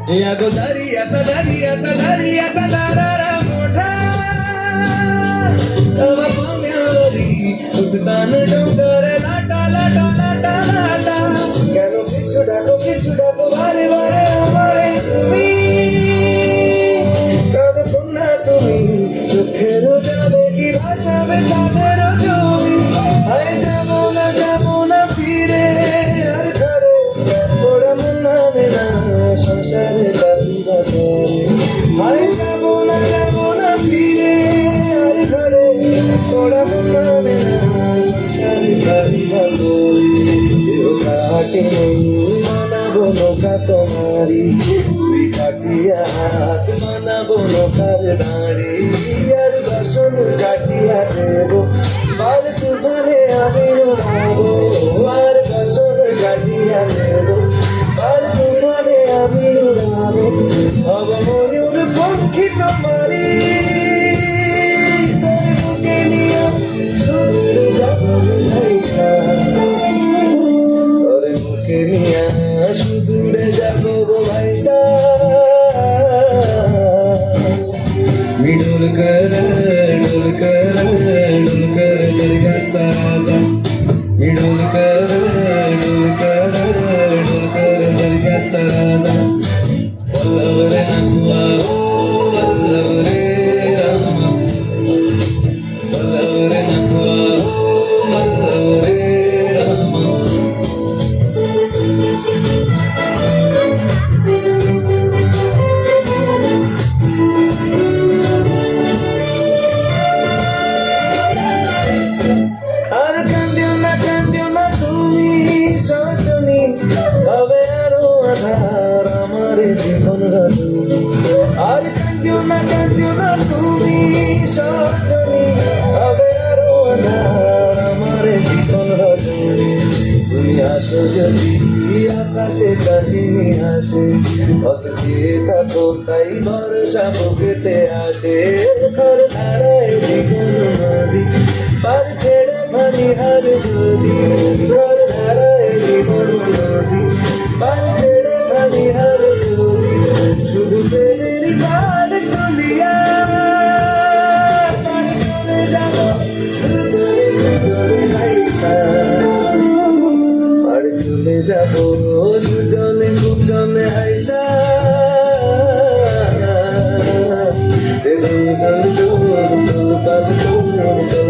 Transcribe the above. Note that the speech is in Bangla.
या गो दरियाचा दारारा मोठा तवा पाण्यावरी उठतान डोंगर लाटा लाटा लाटा लाटा কেন কিছু ডাকো বারে বারে আমারে তুমি কাঁদো না তুমি চোখের যাবে কি ভাসাবে সাগর জমি আয় যাব না ফিরে আর ঘরে ওরা মন মানে না সংসারে কান্না করে আয় যাব না ফিরে আর ঘরে ওরা মন মানে না সংসারে কান্না করে কাটে মানাবো নৌকা তোমারি তুই কাটিয়া হাত মানাবো নৌকার দাঁড়ি আর বাসন কাটিয়া দেব বাল তুফানে আমি উড়াবো আর বাসন কাটিয়া দেব বাল তুফানে আমি উড়াবো হব ময়ূর পঙ্খী তোমারি তোর বুকে নিয়ে দূরে যাবো ভাইসা সুদূরে যাবো ভাইসা डोल कर दर्गाचा राजा डोल कर दर्गाचा राजा वल्लभ रे नकुआ वल्लभ रे राम वल्लभ रे नकुआ वल्लभ रे राम হবে আরো আধার আমার জীবন আর কান্দিও না তুমি সজনী হবে আরো আধার আমার জীবন রজনী তুমি আসো যদি আকাশে কাহিনী হাসে পথ চেয়ে থাকো তাই ভরসা বুকেতে আসে ঘর ধারায় জীবন নদী পার ছেড়ে ভানি হার যদি ঘর ধারায় জীবন নদী পার ছেড়ে ভানি হার যদি শুধু প্রেমের গান তুলিয়া পার করে যাবো ভিতরে ভাইসা আর চলে যাবো দুজনে খুবজনে হাইসা দোল